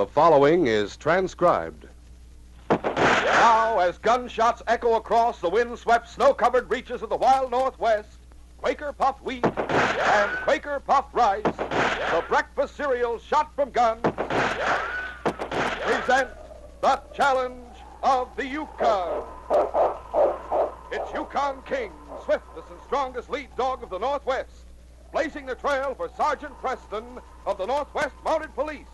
The following is transcribed. Now, as gunshots echo across the wind-swept, snow-covered reaches of the wild Northwest, Quaker puffed wheat and Quaker puffed rice, the breakfast cereals shot from guns, present the challenge of the Yukon. It's Yukon King, swiftest and strongest lead dog of the Northwest, blazing the trail for Sergeant Preston of the Northwest Mounted Police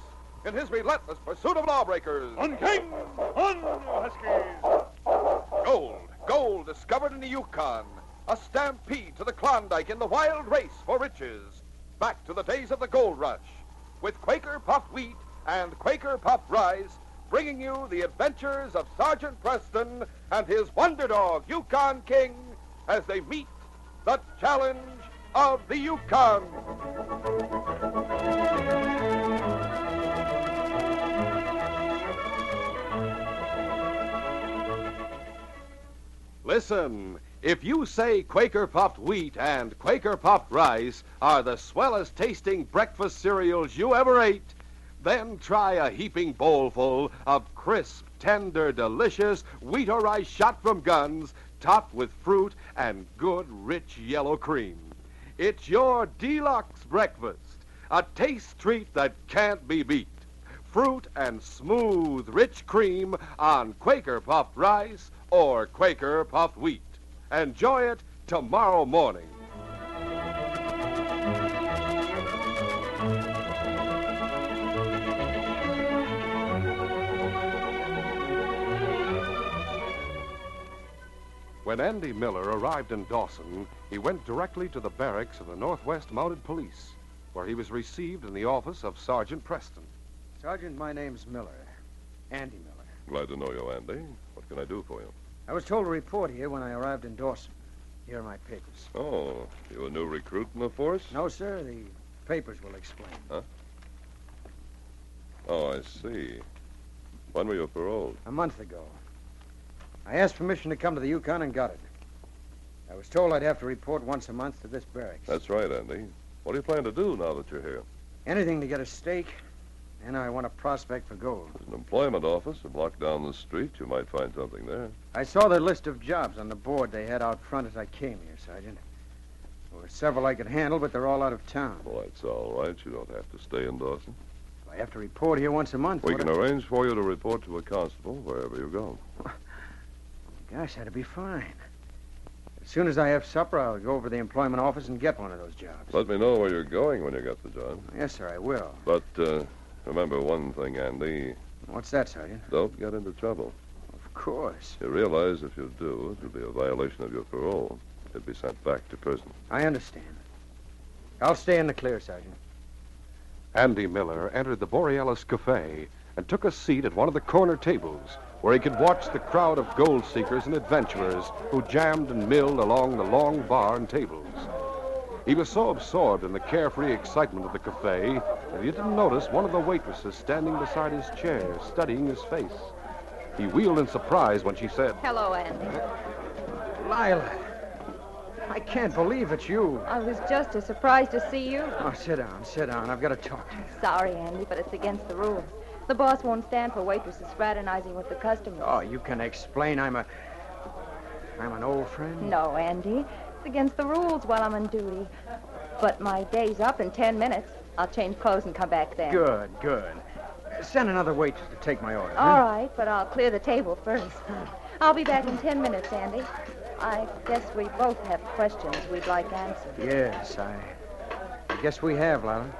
in his relentless pursuit of lawbreakers. On King! On, Huskies! Gold discovered in the Yukon. A stampede to the Klondike in the wild race for riches. Back to the days of the gold rush. With Quaker puffed wheat and Quaker puffed rice, bringing you the adventures of Sergeant Preston and his wonder dog, Yukon King, as they meet the challenge of the Yukon. Listen, if you say Quaker puffed wheat and Quaker puffed rice are the swellest tasting breakfast cereals you ever ate, then try a heaping bowlful of crisp, tender, delicious wheat or rice shot from guns, topped with fruit and good, rich yellow cream. It's your deluxe breakfast, a taste treat that can't be beat. Fruit and smooth, rich cream on Quaker puffed rice or Quaker puffed wheat. Enjoy it tomorrow morning. When Andy Miller arrived in Dawson, he went directly to the barracks of the Northwest Mounted Police, where he was received in the office of Sergeant Preston. Sergeant, my name's Miller. Andy Miller. Glad to know you, Andy. What can I do for you? I was told to report here when I arrived in Dawson. Here are my papers. Oh, you a new recruit in the force? No, sir. The papers will explain. Huh? Oh, I see. When were you paroled? A month ago. I asked permission to come to the Yukon and got it. I was told I'd have to report once a month to this barracks. That's right, Andy. What do you plan to do now that you're here? Anything to get a stake, and I want a prospect for gold. There's an employment office a block down the street. You might find something there. I saw their list of jobs on the board they had out front as I came here, Sergeant. There were several I could handle, but they're all out of town. Well, that's all right. You don't have to stay in Dawson. If I have to report here once a month... We can arrange for you to report to a constable wherever you go. Gosh, that'd be fine. As soon as I have supper, I'll go over to the employment office and get one of those jobs. Let me know where you're going when you get the job. Yes, sir, I will. But remember one thing, Andy. What's that, Sergeant? Don't get into trouble. Of course. You realize if you do, it would be a violation of your parole. You'd be sent back to prison. I understand. I'll stay in the clear, Sergeant. Andy Miller entered the Borealis Cafe and took a seat at one of the corner tables where he could watch the crowd of gold seekers and adventurers who jammed and milled along the long bar and tables. He was so absorbed in the carefree excitement of the cafe that he didn't notice one of the waitresses standing beside his chair, studying his face. He wheeled in surprise when she said, Hello, Andy. Lila, I can't believe it's you. I was just as surprised to see you. Oh, sit down. I've got to talk to you. Sorry, Andy, but it's against the rules. The boss won't stand for waitresses fraternizing with the customers. Oh, you can explain. I'm an old friend. No, Andy. It's against the rules while I'm on duty. But my day's up in 10 minutes. I'll change clothes and come back then. Good. Send another waitress to take my order. All right, but I'll clear the table first. I'll be back in 10 minutes, Andy. I guess we both have questions we'd like answered. Yes, I guess we have, Lila.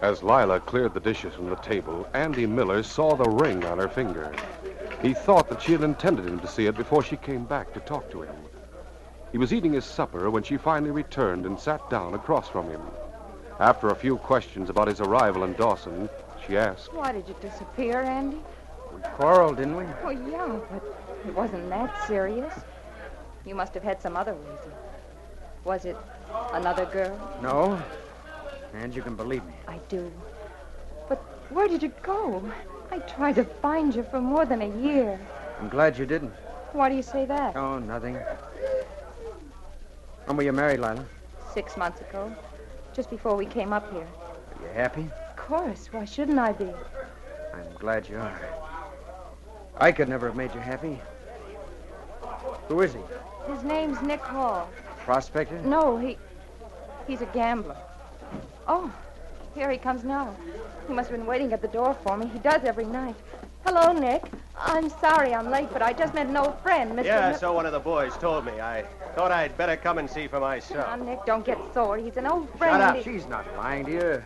As Lila cleared the dishes from the table, Andy Miller saw the ring on her finger. He thought that she had intended him to see it before she came back to talk to him. He was eating his supper when she finally returned and sat down across from him. After a few questions about his arrival in Dawson, she asked, Why did you disappear, Andy? We quarreled, didn't we? Oh, yeah, but it wasn't that serious. You must have had some other reason. Was it another girl? No. And you can believe me. I do. But where did you go? I tried to find you for more than a year. I'm glad you didn't. Why do you say that? Oh, nothing. When were you married, Lila? 6 months ago, just before we came up here. Are you happy? Of course. Why shouldn't I be? I'm glad you are. I could never have made you happy. Who is he? His name's Nick Hall. Prospector? No, he's a gambler. Oh, here he comes now. He must have been waiting at the door for me. He does every night. Hello, Nick. I'm sorry I'm late, but I just met an old friend, Mr. Yeah, so one of the boys told me. I thought I'd better come and see for myself. Now, Nick, don't get sore. He's an old friend. Shut up. and She's not lying to you.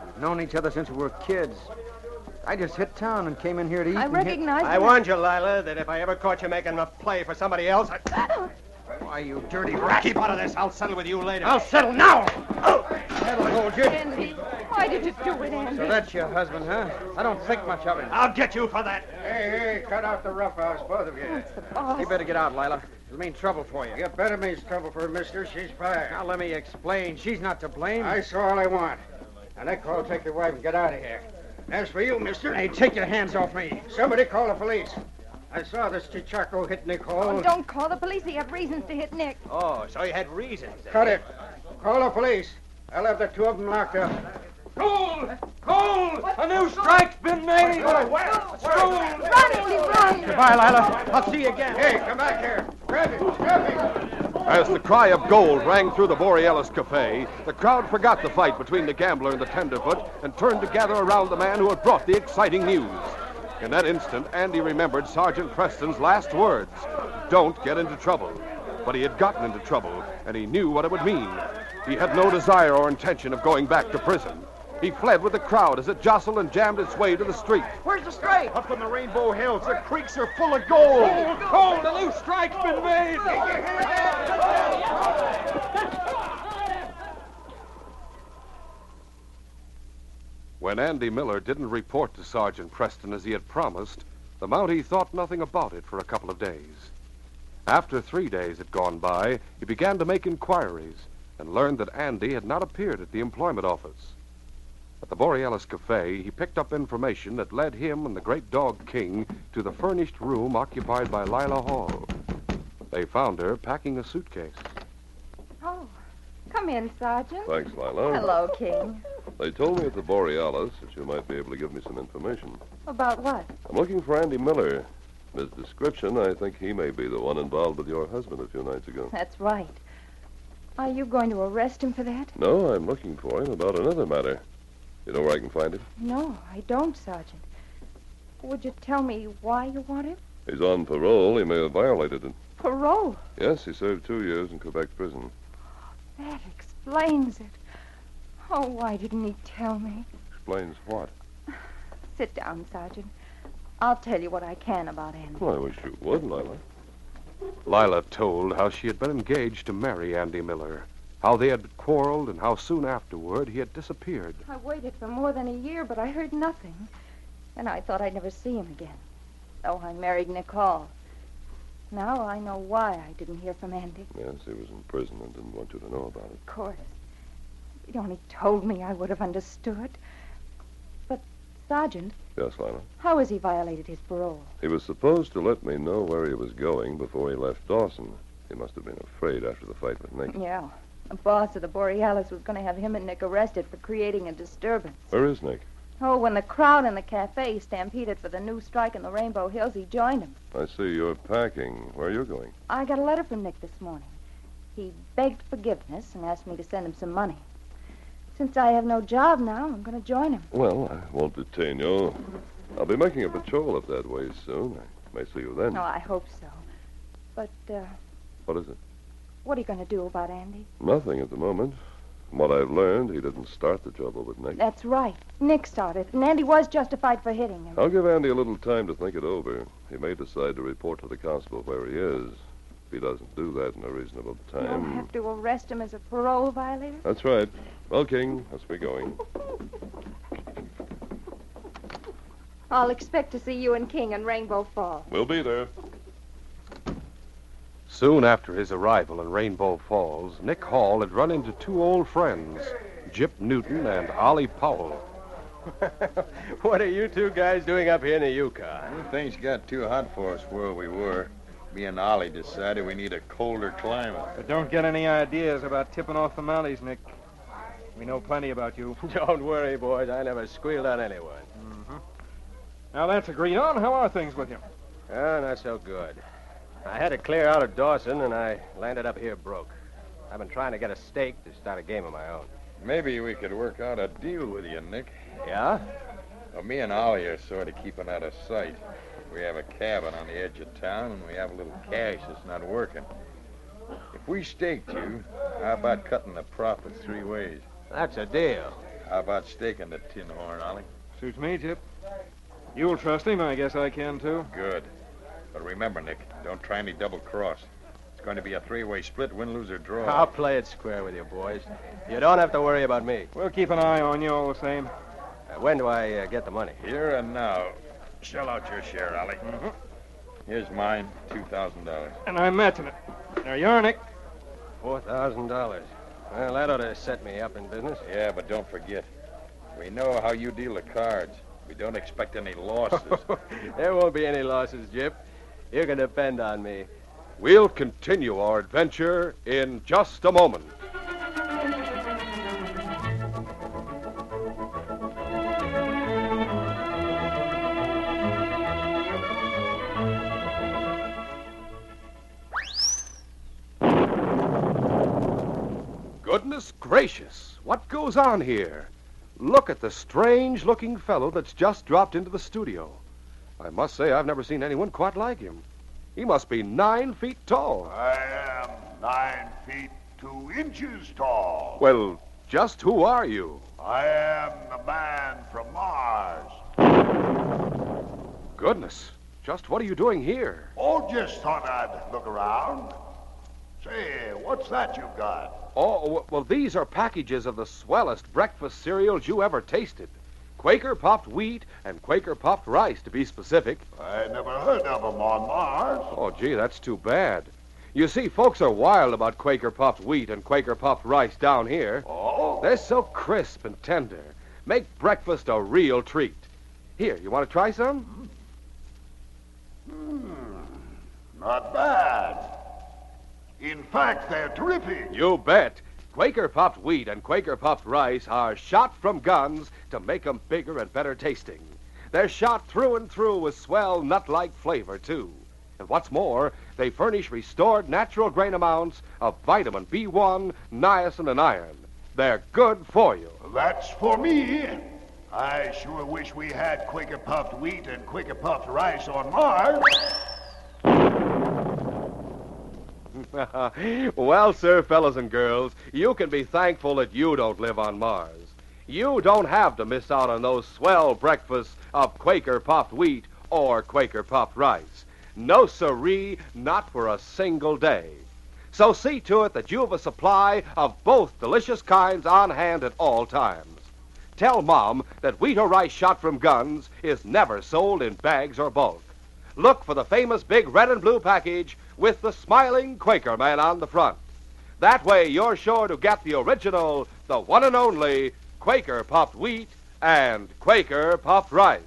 We've known each other since we were kids. I just hit town and came in here to eat. I recognize I warned you, Lila, that if I ever caught you making a play for somebody else, Why, you dirty rat. keep out of this. I'll settle with you later. I'll settle now. That'll hold you. Andy, why did you do it, Andy? So that's your husband, huh? I don't think much of him. I'll get you for that. Hey, cut out the roughhouse, both of you. It's the boss. You better get out, Lila. It'll mean trouble for you. You better means trouble for her, mister. She's fired. Now, let me explain. She's not to blame. I saw all I want. Now, Nick, I'll take your wife and get out of here. As for you, mister, Hey, take your hands off me. somebody call the police. I saw this Chichaco hit Nick Hall. Oh, don't call the police. He had reasons to hit Nick. Oh, so you had reasons. Cut it. Call the police. I'll have the two of them locked up. Hold! Hold! A new strike's been made! Run, Andy, run! Goodbye, Lila. I'll see you again. Hey, come back here. Grab him. Grab him. As the cry of gold rang through the Borealis Cafe, the crowd forgot the fight between the gambler and the tenderfoot and turned to gather around the man who had brought the exciting news. In that instant, Andy remembered Sergeant Preston's last words, "Don't get into trouble." But he had gotten into trouble, and he knew what it would mean. He had no desire or intention of going back to prison. He fled with the crowd as it jostled and jammed its way to the street. Where's the strike? Up in the Rainbow Hills, the creeks are full of gold. Hold! A new strike's been made! When Andy Miller didn't report to Sergeant Preston as he had promised, the Mountie thought nothing about it for a couple of days. After 3 days had gone by, he began to make inquiries and learned that Andy had not appeared at the employment office. At the Borealis Cafe, he picked up information that led him and the great dog King to the furnished room occupied by Lila Hall. They found her packing a suitcase. Oh, come in, Sergeant. Thanks, Lila. Hello, King. They told me at the Borealis that you might be able to give me some information. About what? I'm looking for Andy Miller. From his description, I think he may be the one involved with your husband a few nights ago. That's right. Are you going to arrest him for that? No, I'm looking for him about another matter. You know where I can find him? No, I don't, Sergeant. Would you tell me why you want him? He's on parole. He may have violated it. Parole. Yes, he served 2 years in Quebec prison. That explains it. Oh, why didn't he tell me? Explains what? Sit down, Sergeant. I'll tell you what I can about Andy. Well, I wish you would, Lila. Lila told how she had been engaged to marry Andy Miller, how they had quarreled, and how soon afterward he had disappeared. I waited for more than a year, but I heard nothing. And I thought I'd never see him again. So I married Nick Hall. Now I know why I didn't hear from Andy. Yes, he was in prison and didn't want you to know about it. Of course. If he'd only told me, I would have understood. But, Sergeant, Yes, Lila. how has he violated his parole? He was supposed to let me know where he was going before he left Dawson. He must have been afraid after the fight with Nick. Yeah. The boss of the Borealis was going to have him and Nick arrested for creating a disturbance. Where is Nick? Oh, when the crowd in the cafe stampeded for the new strike in the Rainbow Hills, he joined him. I see you're packing. Where are you going? I got a letter from Nick this morning. He begged forgiveness and asked me to send him some money. Since I have no job now, I'm going to join him. Well, I won't detain you. I'll be making a patrol up that way soon. I may see you then. No, I hope so. But, What is it? what are you going to do about Andy? Nothing at the moment. From what I've learned, he didn't start the trouble with Nick. That's right. Nick started, and Andy was justified for hitting him. I'll give Andy a little time to think it over. He may decide to report to the constable where he is. If he doesn't do that in a reasonable You'll time... have to arrest him as a parole violator? That's right. Well, King, let's be going. I'll expect to see you and King in Rainbow Falls. We'll be there. Soon after his arrival in Rainbow Falls, Nick Hall had run into two old friends, Jip Newton and Ollie Powell. What are you two guys doing up here in the Yukon? Things got too hot for us where we were. Me and Ollie decided we need a colder climate. But don't get any ideas about tipping off the Mounties, Nick. We know plenty about you. Don't worry, boys. I never squealed on anyone. Now that's agreed on. How are things with you? Oh, not so good. I had to clear out of Dawson, and I landed up here broke. I've been trying to get a stake to start a game of my own. Maybe we could work out a deal with you, Nick. Yeah? Well, me and Ollie are sort of keeping out of sight. We have a cabin on the edge of town, and we have a little cash that's not working. If we staked you, how about cutting the profits 3 ways? That's a deal. How about staking the tin horn, Ollie? Suits me, Chip. You'll trust him. I guess I can, too. Good. But remember, Nick, don't try any double-cross. It's going to be a 3-way split, win, lose, or draw. I'll play it square with you, boys. You don't have to worry about me. We'll keep an eye on you all the same. When do I get the money? Here and now. Shell out your share, Ollie. Mm-hmm. Here's mine, $2,000. And I'm matching it. There you are, Nick. $4,000. Well, that ought to set me up in business. Yeah, but don't forget, we know how you deal the cards. We don't expect any losses. There won't be any losses, Jip. You can depend on me. We'll continue our adventure in just a moment. Goodness gracious, what goes on here? Look at the strange-looking fellow that's just dropped into the studio. I must say I've never seen anyone quite like him. He must be 9 feet tall. I am 9 feet 2 inches tall. Well, just who are you? I am the man from Mars. Goodness, just what are you doing here? Oh, just thought I'd look around. Say, what's that you've got? Oh, well, these are packages of the swellest breakfast cereals you ever tasted. Quaker puffed wheat and Quaker puffed rice, to be specific. I never heard of them on Mars. Oh, gee, that's too bad. You see, folks are wild about Quaker puffed wheat and Quaker puffed rice down here. Oh? They're so crisp and tender. Make breakfast a real treat. Here, you want to try some? Not bad. In fact, they're terrific. You bet. Quaker puffed wheat and Quaker puffed rice are shot from guns to make 'em bigger and better tasting. They're shot through and through with swell nut-like flavor, too. And what's more, they furnish restored natural grain amounts of vitamin B1, niacin, and iron. They're good for you. That's for me. I sure wish we had Quaker puffed wheat and Quaker puffed rice on Mars. Well, sir, fellas and girls, you can be thankful that you don't live on Mars. You don't have to miss out on those swell breakfasts of Quaker puffed wheat or Quaker puffed rice. No siree, not for a single day. So see to it that you have a supply of both delicious kinds on hand at all times. Tell Mom that wheat or rice shot from guns is never sold in bags or bulk. Look for the famous big red and blue package with the smiling Quaker man on the front. That way you're sure to get the original, the one and only Quaker puffed wheat and Quaker puffed rice.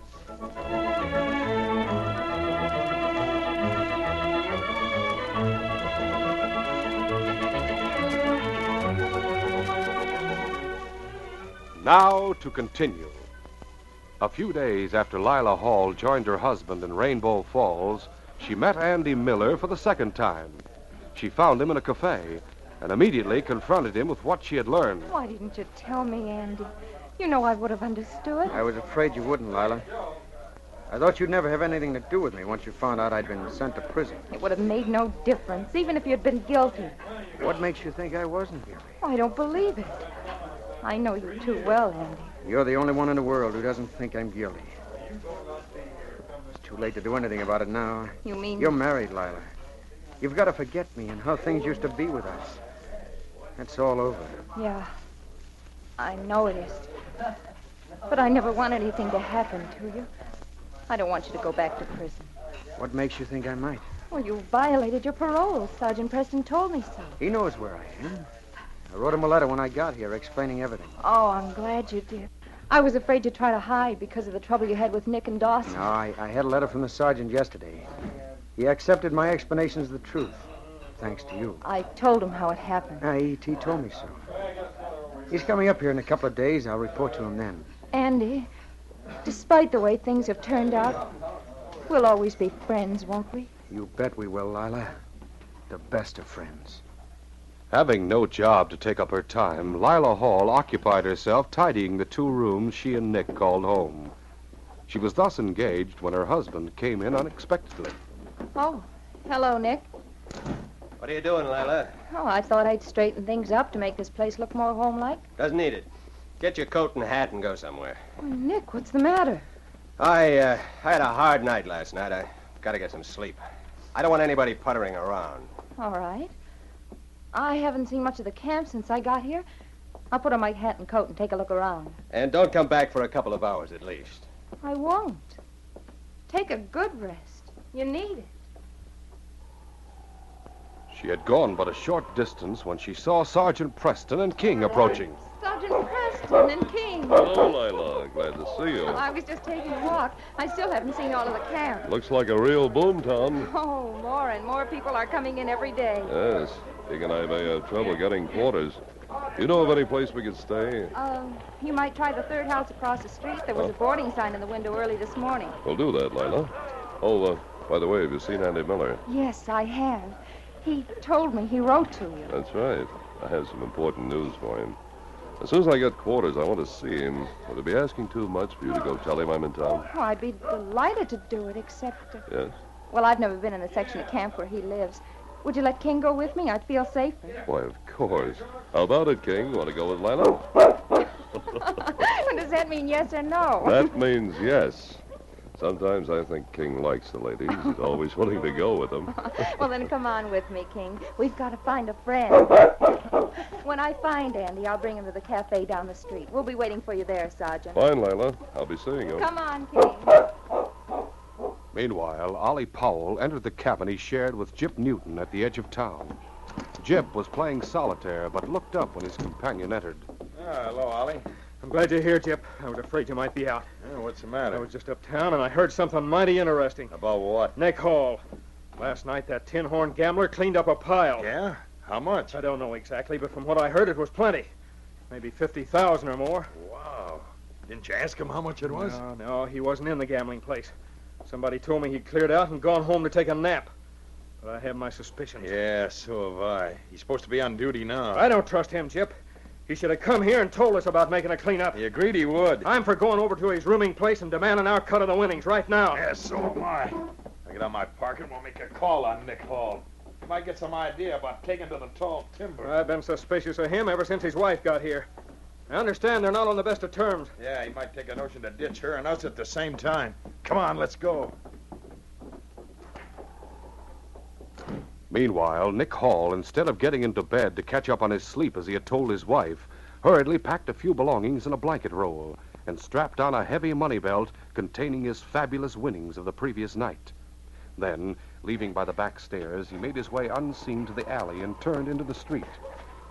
Now to continue. A few days after Lila Hall joined her husband in Rainbow Falls, she met Andy Miller for the second time. She found him in a cafe and immediately confronted him with what she had learned. Why didn't you tell me, Andy? You know I would have understood. I was afraid you wouldn't, Lila. I thought you'd never have anything to do with me once you found out I'd been sent to prison. It would have made no difference, even if you'd been guilty. What makes you think I wasn't guilty? I don't believe it. I know you too well, Andy. You're the only one in the world who doesn't think I'm guilty. It's too late to do anything about it now. You mean... You're married, Lila. You've got to forget me and how things used to be with us. That's all over. Yeah, I know it is. But I never want anything to happen to you. I don't want you to go back to prison. What makes you think I might? Well, you violated your parole. Sergeant Preston told me so. He knows where I am. I wrote him a letter when I got here explaining everything. Oh, I'm glad you did. I was afraid you'd try to hide because of the trouble you had with Nick and Dawson. No, I had a letter from the sergeant yesterday. He accepted my explanation as the truth, thanks to you. I told him how it happened. He told me so. He's coming up here in a couple of days. I'll report to him then. Andy, Despite the way things have turned out, we'll always be friends, won't we? You bet we will, Lila. The best of friends. Having no job to take up her time, Lila Hall occupied herself tidying the 2 rooms she and Nick called home. She was thus engaged when her husband came in unexpectedly. Oh, hello, Nick. What are you doing, Lila? Oh, I thought I'd straighten things up to make this place look more homelike. Doesn't need it. Get your coat and hat and go somewhere. Oh, Nick, what's the matter? I had a hard night last night. I gotta get some sleep. I don't want anybody puttering around. All right. I haven't seen much of the camp since I got here. I'll put on my hat and coat and take a look around. And don't come back for a couple of hours at least. I won't. Take a good rest. You need it. She had gone but a short distance when she saw Sergeant Preston and King approaching. Sergeant Preston and King. Hello, Lila. Glad to see you. I was just taking a walk. I still haven't seen all of the camp. Looks like a real boom town. Oh, more and more people are coming in every day. Yes. King and I may have trouble getting quarters. You know of any place we could stay? You might try the 3rd house across the street. There was a boarding sign in the window early this morning. We'll do that, Lila. Oh, by the way, have you seen Andy Miller? Yes, I have. He told me he wrote to you. That's right. I have some important news for him. As soon as I get quarters, I want to see him. Would it be asking too much for you to go tell him I'm in town? Oh, I'd be delighted to do it, except... Yes? Well, I've never been in the section of camp where he lives. Would you let King go with me? I'd feel safer. Why, of course. How about it, King? Want to go with Lila? Does that mean yes or no? That means yes. Sometimes I think King likes the ladies. He's always willing to go with them. Well, then come on with me, King. We've got to find a friend. When I find Andy, I'll bring him to the cafe down the street. We'll be waiting for you there, Sergeant. Fine, Lila. I'll be seeing you. Come on, King. Meanwhile, Ollie Powell entered the cabin he shared with Gyp Newton at the edge of town. Gyp was playing solitaire, but looked up when his companion entered. Hello, Ollie. I'm glad you're here, Gyp. I was afraid you might be out. What's the matter? I was just uptown, and I heard something mighty interesting. About what? Nick Hall. Last night, that tin-horn gambler cleaned up a pile. Yeah? How much? I don't know exactly, but from what I heard, it was plenty. Maybe 50,000 or more. Wow. Didn't you ask him how much it was? No, he wasn't in the gambling place. Somebody told me he'd cleared out and gone home to take a nap. But I have my suspicions. Yeah, so have I. He's supposed to be on duty now. I don't trust him, Gyp. He should have come here and told us about making a cleanup. He agreed he would. I'm for going over to his rooming place and demanding our cut of the winnings right now. Yeah, so am I. I get out my park and we'll make a call on Nick Hall. He might get some idea about taking to the tall timber. I've been suspicious of him ever since his wife got here. I understand they're not on the best of terms. Yeah, he might take a notion to ditch her and us at the same time. Come on, let's go. Meanwhile, Nick Hall, instead of getting into bed to catch up on his sleep as he had told his wife, hurriedly packed a few belongings in a blanket roll and strapped on a heavy money belt containing his fabulous winnings of the previous night. Then, leaving by the back stairs, he made his way unseen to the alley and turned into the street.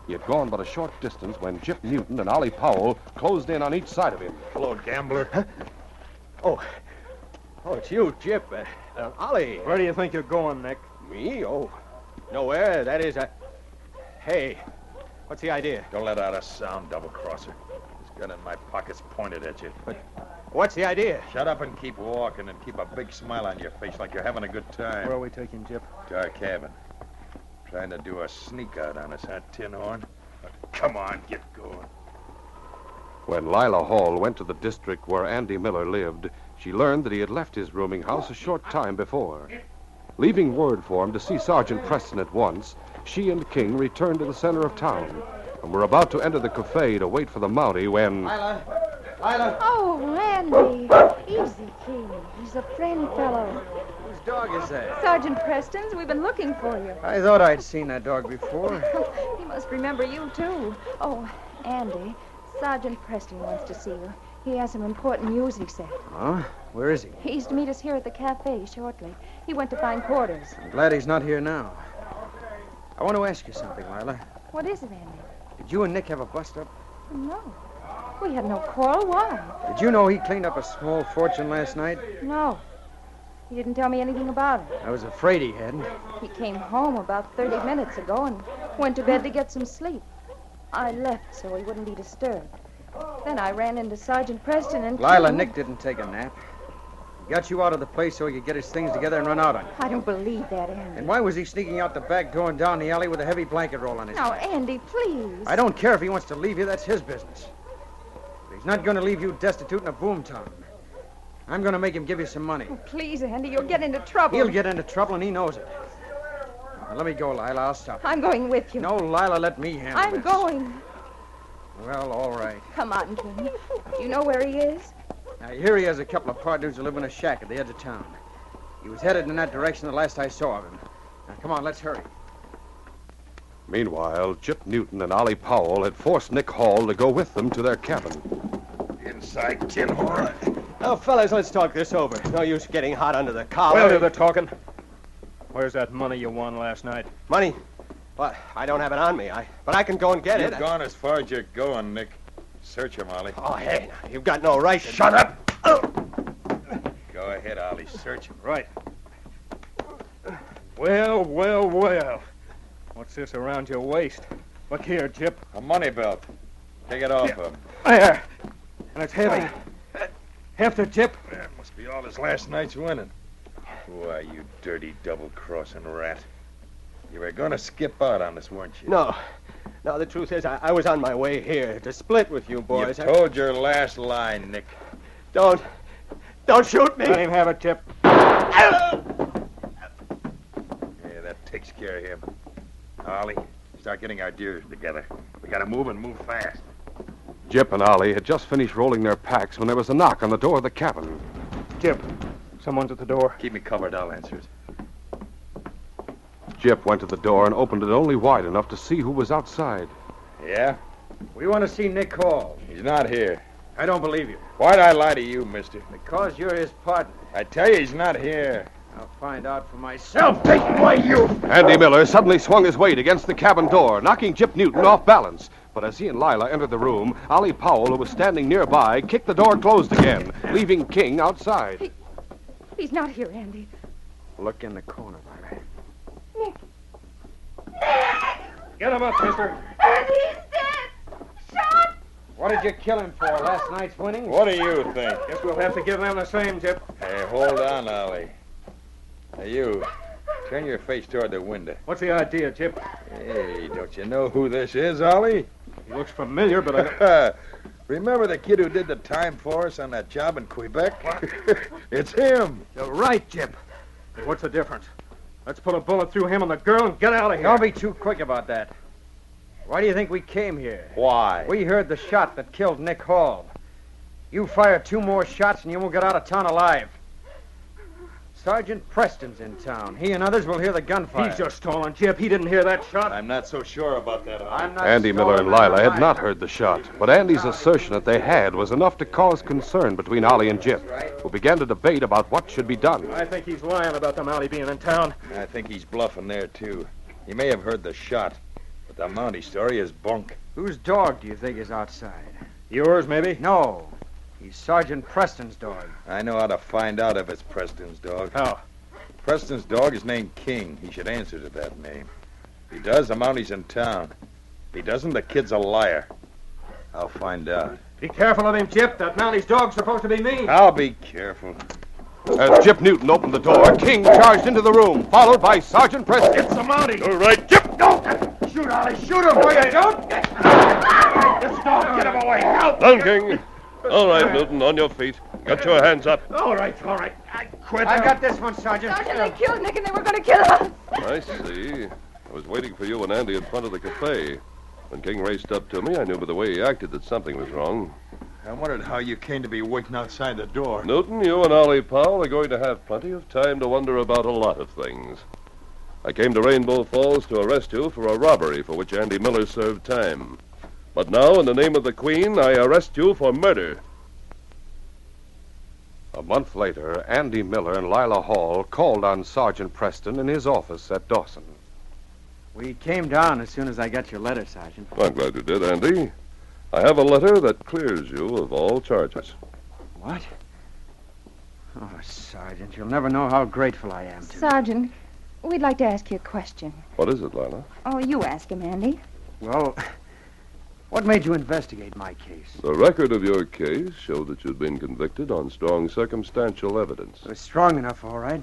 He had gone but a short distance when Gyp Newton and Ollie Powell closed in on each side of him. Hello, gambler. Huh? Oh, it's you, Gyp. Ollie. Where do you think you're going, Nick? Me? Oh, nowhere. That is, Hey, what's the idea? Don't let out a sound, double-crosser. This gun in my pocket's pointed at you. But what's the idea? Shut up and keep walking and keep a big smile on your face like you're having a good time. Where are we taking Gyp? To our cabin. Trying to do a sneak out on us, huh, Tin Horn? Come on, get going. When Lila Hall went to the district where Andy Miller lived, she learned that he had left his rooming house a short time before. Leaving word for him to see Sergeant Preston at once, she and King returned to the center of town and were about to enter the cafe to wait for the Mountie when... Lila! Lila! Oh, Andy. Easy, King. He's a friend fellow. Whose dog is that? Sergeant Preston's. We've been looking for you. I thought I'd seen that dog before. He must remember you, too. Oh, Andy, Sergeant Preston wants to see you. He has some important news, he said. Huh? Where is he? He's to meet us here at the cafe shortly. He went to find quarters. I'm glad he's not here now. I want to ask you something, Lila. What is it, Andy? Did you and Nick have a bust-up? No. We had no quarrel. Why? Did you know he cleaned up a small fortune last night? No. He didn't tell me anything about it. I was afraid he hadn't. He came home about 30 minutes ago and went to bed to get some sleep. I left so he wouldn't be disturbed. Then I ran into Sergeant Preston and... Lila, Nick didn't take a nap. He got you out of the place so he could get his things together and run out on you. I don't believe that, Andy. And why was he sneaking out the back door and down the alley with a heavy blanket roll on his Now, back? Andy, please. I don't care if he wants to leave you. That's his business. But he's not going to leave you destitute in a boomtown. I'm going to make him give you some money. Oh, please, Andy, you'll get into trouble. He'll get into trouble, and he knows it. Now, let me go, Lila. I'll stop. I'm going with you. No, Lila, let me handle I'm this. going. Well, all right. Come on, King. You know where he is? Now, here he has a couple of partners who live in a shack at the edge of town. He was headed in that direction the last I saw of him. Now, come on, let's hurry. Meanwhile, Jip Newton and Ollie Powell had forced Nick Hall to go with them to their cabin. Inside tin horn. Now, fellas, let's talk this over. No use getting hot under the collar. Well, do the talking. Where's that money you won last night? Money? Well, I don't have it on me, but I can go and get You've it. gone as far as you're going, Nick. Search him, Ollie. Oh, hey, now, you've got no right to... Shut up! Go ahead, Ollie. Search him. Right. Well, well, well. What's this around your waist? Look here, Jip. A money belt. Take it off him. There. And it's heavy. Hefty, Jip. That must be all his last night's winning. Why, you dirty double-crossing rat. You were going to skip out on us, weren't you? No. No, the truth is, I was on my way here to split with you boys. You told your last lie, Nick. Don't shoot me. Let him have it, Jip. Yeah, that takes care of him. Ollie, start getting our deers together. We gotta move and move fast. Jip and Ollie had just finished rolling their packs when there was a knock on the door of the cabin. Jip, someone's at the door. Keep me covered, I'll answer it. Jip went to the door and opened it only wide enough to see who was outside. Yeah? We want to see Nick Hall. He's not here. I don't believe you. Why'd I lie to you, mister? Because you're his partner. I tell you, he's not here. I'll find out for myself. Take away, you! Andy Miller suddenly swung his weight against the cabin door, knocking Jip Newton off balance. But as he and Lila entered the room, Ollie Powell, who was standing nearby, kicked the door closed again, leaving King outside. He's not here, Andy. Look in the corner, Lila. Get him up, mister. Andy, he's dead! Shot! What did you kill him for? Last night's winnings? What do you think? Guess we'll have to give them the same, Jip. Hey, hold on, Ollie. Hey, you. Turn your face toward the window. What's the idea, Jip? Hey, don't you know who this is, Ollie? He looks familiar, but I don't... Remember the kid who did the time for us on that job in Quebec? It's him. You're right, Jip. But what's the difference? Let's put a bullet through him and the girl and get out of here. Don't be too quick about that. Why do you think we came here? Why? We heard the shot that killed Nick Hall. You fire 2 more shots and you won't get out of town alive. Sergeant Preston's in town. He and others will hear the gunfire. He's just stalling, Jip. He didn't hear that shot. I'm not so sure about that, Ollie. I'm not Andy Miller and stalling Lila my had not heard the shot, but Andy's assertion that they had was enough to cause concern between Ollie and Jip, who began to debate about what should be done. I think he's lying about the Mountie being in town. I think he's bluffing there, too. He may have heard the shot, but the Mountie story is bunk. Whose dog do you think is outside? Yours, maybe? No. He's Sergeant Preston's dog. I know how to find out if it's Preston's dog. How? Preston's dog is named King. He should answer to that name. If he does, the Mountie's in town. If he doesn't, the kid's a liar. I'll find out. Be careful of him, Jip. That Mountie's dog's supposed to be me. I'll be careful. As Jip Newton opened the door, King charged into the room, followed by Sergeant Preston. It's the Mountie! All right, Jip! No! Shoot, Ollie! Shoot him! No, you don't! This dog, get him away! Help! Down, King. All right, Newton, on your feet. Got your hands up. All right. I quit. I got this one, Sergeant. Sergeant, they killed Nick and they were going to kill us. I see. I was waiting for you and Andy in front of the cafe. When King raced up to me, I knew by the way he acted that something was wrong. I wondered how you came to be waiting outside the door. Newton, you and Ollie Powell are going to have plenty of time to wonder about a lot of things. I came to Rainbow Falls to arrest you for a robbery for which Andy Miller served time. But now, in the name of the Queen, I arrest you for murder. A month later, Andy Miller and Lila Hall called on Sergeant Preston in his office at Dawson. We came down as soon as I got your letter, Sergeant. I'm glad you did, Andy. I have a letter that clears you of all charges. What? Oh, Sergeant, you'll never know how grateful I am to you. Sergeant, we'd like to ask you a question. What is it, Lila? Oh, you ask him, Andy. Well, What made you investigate my case? The record of your case showed that you'd been convicted on strong circumstantial evidence. It was strong enough, all right.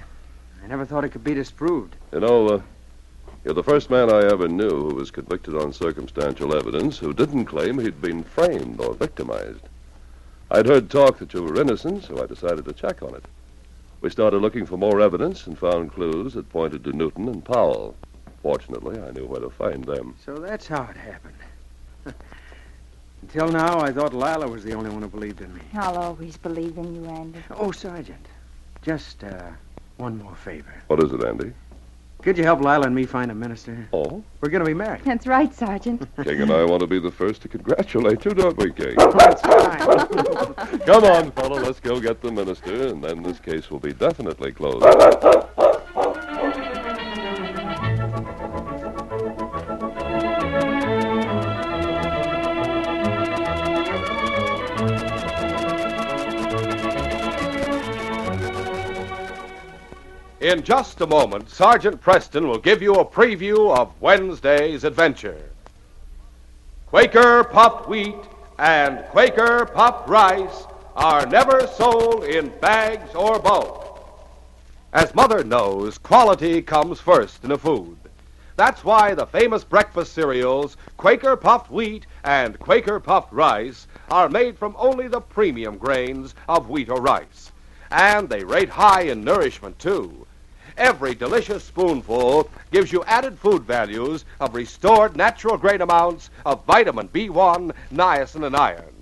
I never thought it could be disproved. You know, you're the first man I ever knew who was convicted on circumstantial evidence who didn't claim he'd been framed or victimized. I'd heard talk that you were innocent, so I decided to check on it. We started looking for more evidence and found clues that pointed to Newton and Powell. Fortunately, I knew where to find them. So that's how it happened. Until now, I thought Lila was the only one who believed in me. I'll always believe in you, Andy. Oh, Sergeant, just one more favor. What is it, Andy? Could you help Lila and me find a minister? Oh? We're going to be married. That's right, Sergeant. King and I want to be the first to congratulate you, don't we, King? That's fine. Come on, fella, let's go get the minister, and then this case will be definitely closed. In just a moment, Sergeant Preston will give you a preview of Wednesday's adventure. Quaker puffed wheat and Quaker puffed rice are never sold in bags or bulk. As Mother knows, quality comes first in a food. That's why the famous breakfast cereals, Quaker puffed wheat and Quaker puffed rice, are made from only the premium grains of wheat or rice. And they rate high in nourishment, too. Every delicious spoonful gives you added food values of restored natural grain amounts of vitamin B1, niacin, and iron.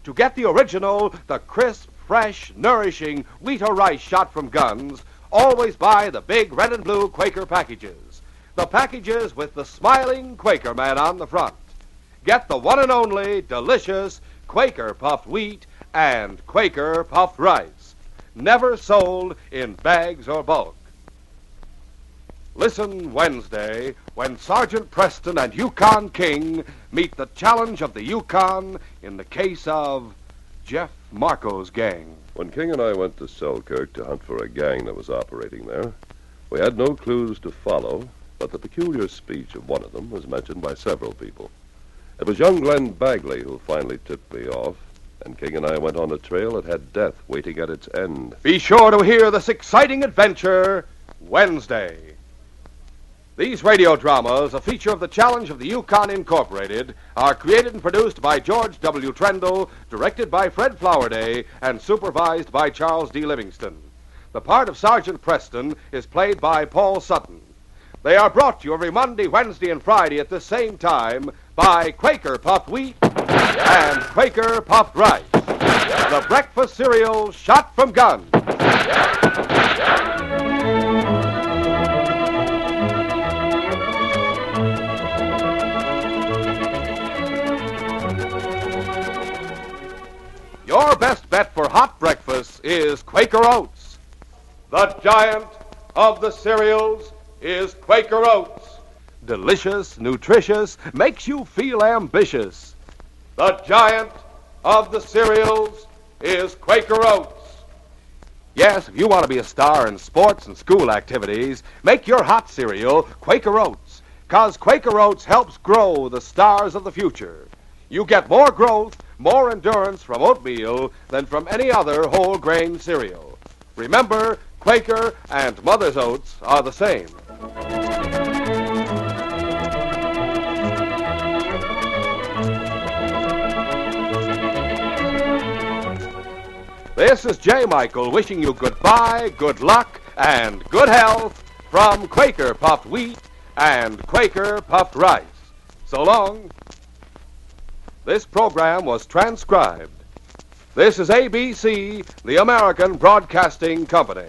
To get the original, the crisp, fresh, nourishing wheat or rice shot from guns, always buy the big red and blue Quaker packages. The packages with the smiling Quaker man on the front. Get the one and only delicious Quaker puffed wheat and Quaker puffed rice. Never sold in bags or bulk. Listen Wednesday when Sergeant Preston and Yukon King meet the challenge of the Yukon in the case of Jeff Marco's gang. When King and I went to Selkirk to hunt for a gang that was operating there, we had no clues to follow, but the peculiar speech of one of them was mentioned by several people. It was young Glenn Bagley who finally tipped me off, and King and I went on a trail that had death waiting at its end. Be sure to hear this exciting adventure Wednesday. These radio dramas, a feature of the Challenge of the Yukon Incorporated, are created and produced by George W. Trendle, directed by Fred Flowerday, and supervised by Charles D. Livingston. The part of Sergeant Preston is played by Paul Sutton. They are brought to you every Monday, Wednesday, and Friday at the same time by Quaker puffed wheat and Quaker puffed rice. The breakfast cereal shot from guns. Your best bet for hot breakfast is Quaker Oats. The giant of the cereals is Quaker Oats. Delicious, nutritious, makes you feel ambitious. The giant of the cereals is Quaker Oats. Yes, if you want to be a star in sports and school activities, make your hot cereal Quaker Oats, 'cause Quaker Oats helps grow the stars of the future. You get more growth, more endurance from oatmeal than from any other whole grain cereal. Remember, Quaker and Mother's Oats are the same. This is J. Michael wishing you goodbye, good luck, and good health from Quaker puffed wheat and Quaker puffed rice. So long. This program was transcribed. This is ABC, the American Broadcasting Company.